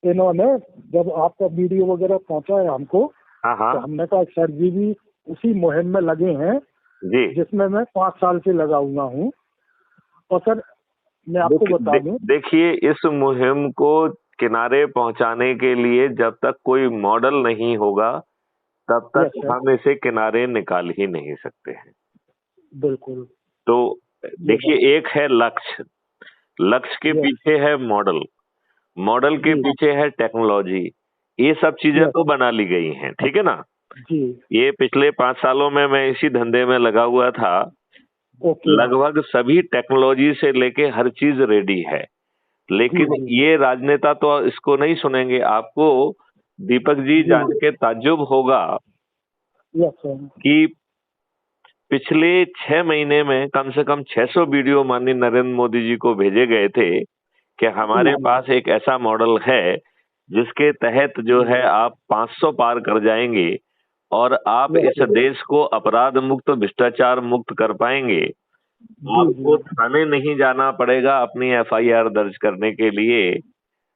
इन्होंने जब आपका वीडियो वगैरह पहुंचा है हमको, हाँ हाँ तो हमने कहा सर जी भी उसी मुहिम में लगे हैं जी। जिसमें मैं 5 साल से लगा हुआ हूँ। और सर मैं आपको बता दूं, देखिए, इस मुहिम को किनारे पहुंचाने के लिए जब तक कोई मॉडल नहीं होगा तब यस तक सर, हम इसे किनारे निकाल ही नहीं सकते हैं। बिल्कुल। तो ये देखिए, एक है लक्ष्य, लक्ष्य के यस पीछे है मॉडल, मॉडल के जी पीछे है टेक्नोलॉजी। ये सब चीजें यस तो बना ली गई हैं, ठीक है ना। जी, ये पिछले 5 सालों में मैं इसी धंधे में लगा हुआ था। ओके लगभग सभी टेक्नोलॉजी से लेके हर चीज रेडी है, जी लेकिन जी ये राजनेता तो इसको नहीं सुनेंगे। आपको दीपक जी जी, जान के ताज्जुब होगा यस सर, कि पिछले 6 महीने में कम से कम 600 वीडियो माननीय नरेंद्र मोदी जी को भेजे गए थे कि जी हमारे जी पास एक ऐसा मॉडल है जिसके तहत जो जी, है आप 500 पार कर जाएंगे और आप यस इस सर, देश को अपराध मुक्त, भ्रष्टाचार मुक्त कर पाएंगे। जी आपको जी थाने नहीं जाना पड़ेगा अपनी एफआईआर दर्ज करने के लिए।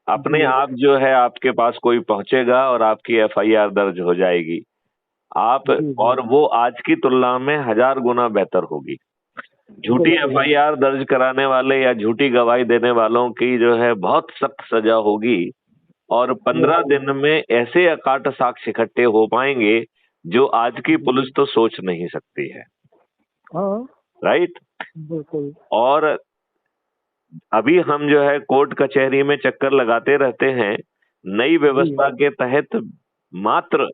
अपने जी आप जो है आपके पास कोई पहुंचेगा और आपकी एफआईआर दर्ज हो जाएगी। आप जी जी, और वो आज की तुलना में 1000 गुना बेहतर होगी। झूठी बिल्कुल एफआईआर दर्ज कराने वाले या झूठी गवाही देने वालों की जो है बहुत सख्त सजा होगी और 15 बिल्कुल, दिन में ऐसे अकाट साक्ष्य इकट्ठे हो पाएंगे जो आज की जी पुलिस तो सोच नहीं सकती है। हाँ, राइट। बिल्कुल और अभी हम जो है कोर्ट कचहरी में चक्कर लगाते रहते हैं। नई जी, व्यवस्था के तहत मात्र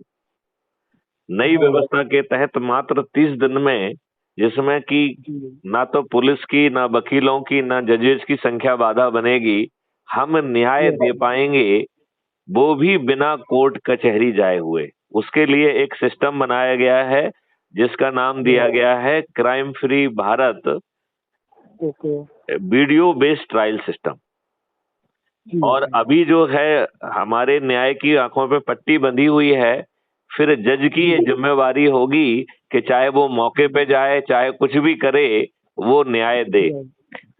नई हाँ व्यवस्था के तहत मात्र 30 दिन में, जिसमें कि जी ना तो पुलिस की, ना वकीलों की, ना जजेस की संख्या बाधा बनेगी, हम न्याय यस दे पाएंगे, वो भी बिना कोर्ट कचहरी जाए हुए। उसके लिए एक सिस्टम बनाया गया है जिसका नाम दिया यस, गया है crime free Bharat okay, video based trial system. जी और जी अभी जो है हमारे न्याय की आंखों पे पट्टी बंधी हुई है। फिर जज की ये जी जिम्मेवारी होगी कि चाहे वो मौके पे जाए, चाहे कुछ भी करे, वो न्याय दे। यस,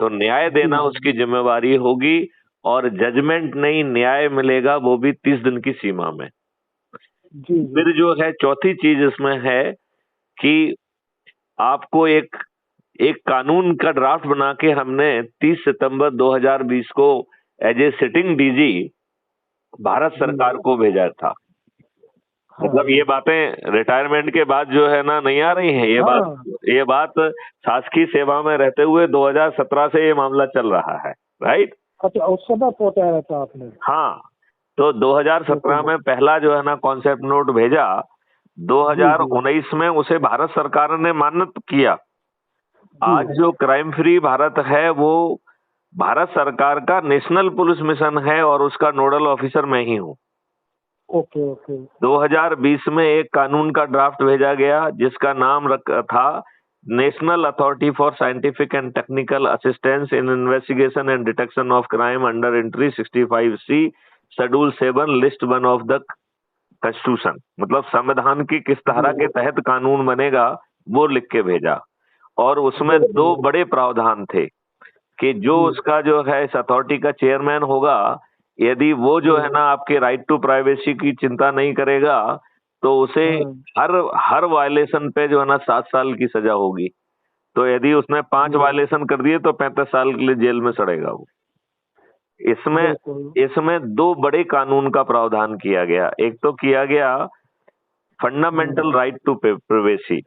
तो न्याय जी देना जी उसकी जिम्मेवारी होगी और जजमेंट नहीं, न्याय मिलेगा वो भी 30 दिन की सीमा में। जी जी, फिर जो है चौथी चीज इसमें है कि आपको एक एक कानून का ड्राफ्ट बना के हमने 30 सितंबर 2020 को as a sitting DG Bharat ji सरकार को भेजा था। हाँ मतलब ये बातें रिटायरमेंट के बाद जो है ना नहीं आ रही हैं। हाँ, ये बात शासकीय सेवा में रहते हुए 2017 से ये मामला चल रहा है। राइट। अच्छा उस समय पहुंचाया था आपने, हाँ। तो 2017 ओके, में पहला जो है ना कॉन्सेप्ट नोट भेजा। जी जी 2019 में उसे भारत सरकार ने मान्यता किया। जी, आज जो क्राइम फ्री भारत है वो भारत सरकार का नेशनल पुलिस मिशन है और उसका नोडल ऑफिसर मैं ही हूँ। ओके ओके, 2020 में एक कानून का ड्राफ्ट भेजा गया जिसका नाम था national authority for scientific and technical assistance in investigation and detection of crime under entry 65C schedule 7 list 1 of the constitution. मतलब संविधान की किस धारा जी के तहत कानून बनेगा वो लिख के भेजा। और उसमें बिल्कुल, 2 बड़े प्रावधान थे कि जो जी उसका जो है इस अथॉरिटी का चेयरमैन होगा, यदि वो जो है यस, ना आपके राइट टू प्राइवेसी की चिंता नहीं करेगा तो उसे हाँ हर हर वायलेशन पे जो है ना 7 साल की सजा होगी। तो यदि उसने 5 जी वायलेशन कर दिए तो 35 साल के लिए जेल में सड़ेगा वो। इसमें बिल्कुल, इसमें 2 बड़े कानून का प्रावधान किया गया। एक तो किया गया फंडामेंटल राइट टू प्राइवेसी।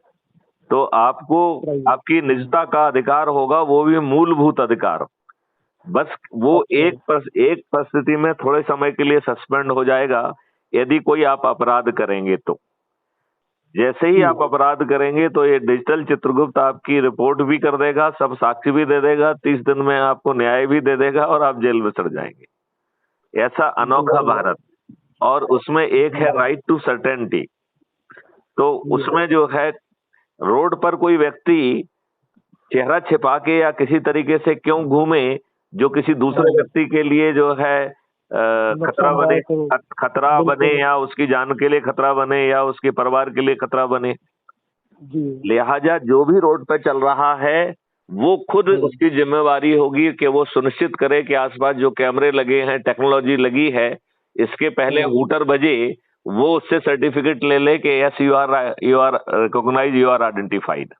तो आपको प्राइवेट, आपकी निजता का अधिकार होगा, वो भी मूलभूत अधिकार। बस वो अच्छा, एक परिस्थिति में थोड़े समय के लिए सस्पेंड हो जाएगा, यदि कोई आप अपराध करेंगे तो। जैसे ही जी आप अपराध करेंगे तो ये डिजिटल चित्रगुप्त आपकी रिपोर्ट भी कर देगा, सब साक्ष्य भी दे देगा, 30 दिन में आपको न्याय भी दे देगा और आप जेल में सड़ जाएंगे। ऐसा अनोखा बिल्कुल, भारत। और उसमें एक है जी राइट टू सर्टेनिटी। तो यस, उसमें जो है रोड पर कोई व्यक्ति चेहरा छिपा के या किसी तरीके से क्यों घूमे जो किसी दूसरे हाँ व्यक्ति के लिए जो है खतरा बने, नुकसानदायक हो, खतरा बने बिल्कुल, या उसकी जान के लिए खतरा बने या उसके परिवार के लिए खतरा बने। जी लिहाजा जो भी रोड पे चल रहा है वो खुद हाँ उसकी जिम्मेवारी होगी कि वो सुनिश्चित करे कि आसपास जो कैमरे लगे हैं, टेक्नोलॉजी लगी है, इसके पहले हूटर बजे, वो उससे सर्टिफिकेट ले ले कि yes you are recognise, you are identified.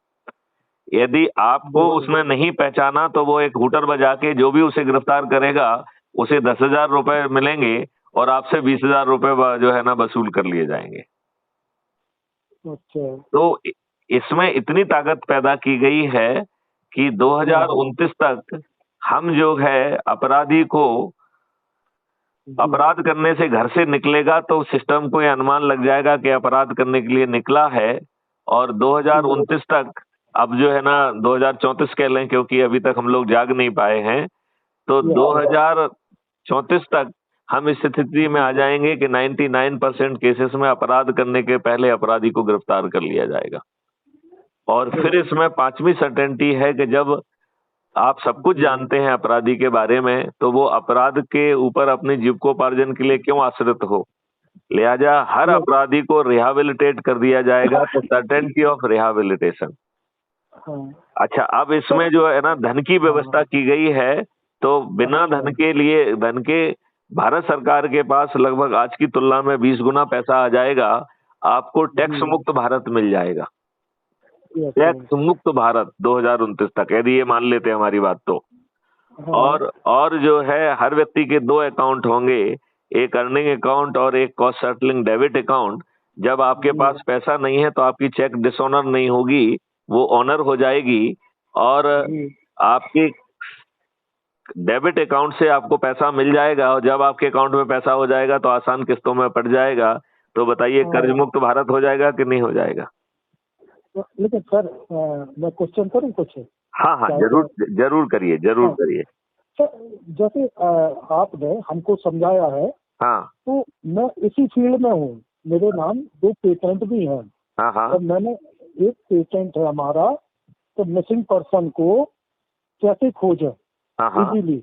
यदि आपको उसने नहीं पहचाना तो वो एक हूटर बजा के जो भी उसे गिरफ्तार करेगा उसे 10,000 रुपए मिलेंगे और आपसे 20,000 रुपए जो है ना वसूल कर लिए जाएंगे। अच्छा। तो इसमें इतनी ताकत पैदा की गई है कि 2029 तक हम जो है अपराधी को अपराध करने से घर से निकलेगा तो सिस्टम को यह अनुमान लग जाएगा कि अपराध करने के लिए निकला है। और 2029 तक, अब जो है ना 2034 कह लें क्योंकि अभी तक हम लोग जाग नहीं पाए हैं, तो 2034 तक हम इस स्थिति में आ जाएंगे कि 99% केसेस में अपराध करने के पहले अपराधी को गिरफ्तार कर लिया जाएगा। और फिर इसमें पांचवी सर्टेनिटी है कि जब आप सब कुछ जानते हैं अपराधी के बारे में, तो वो अपराध के ऊपर अपनी जीविकोपार्जन के लिए क्यों आश्रित हो। लिहाजा हर अपराधी को रिहैबिलिटेट कर दिया जाएगा, तो सर्टेनिटी ऑफ रिहैबिलिटेशन। अच्छा, अब इसमें जो है ना धन की व्यवस्था की गई है, तो बिना धन के लिए, धन के भारत सरकार के पास लगभग आज की तुलना में 20 गुना पैसा आ जाएगा। आपको टैक्स मुक्त भारत मिल जाएगा, टैक्स मुक्त भारत 2029 तक, यदि ये मान लेते हैं हमारी बात तो। और जो है हर व्यक्ति के 2 अकाउंट होंगे, एक अर्निंग अकाउंट और एक कॉस्ट सेटलिंग डेबिट अकाउंट। जब आपके पास पैसा नहीं है तो आपकी चेक डिसऑनर नहीं होगी, वो ऑनर हो जाएगी। और आपके डेबिट अकाउंट से आपको पैसा मिल जाएगा, और जब आपके अकाउंट में पैसा हो जाएगा तो आसान किस्तों में पड़ जाएगा। तो बताइए, कर्ज मुक्त भारत हो जाएगा कि नहीं हो जाएगा? लेकिन सर मैं क्वेश्चन करूं कुछ? हाँ, जरूर करिए, करिए। सर जैसे आपने हमको समझाया है, हाँ, तो मैं इसी फील्ड में हूँ, मेरे नाम 2 पेटेंट भी हैं। हाँ, और मैंने एक पेटेंट है हमारा, तो मिसिंग पर्सन को कैसे खोजें इजीली।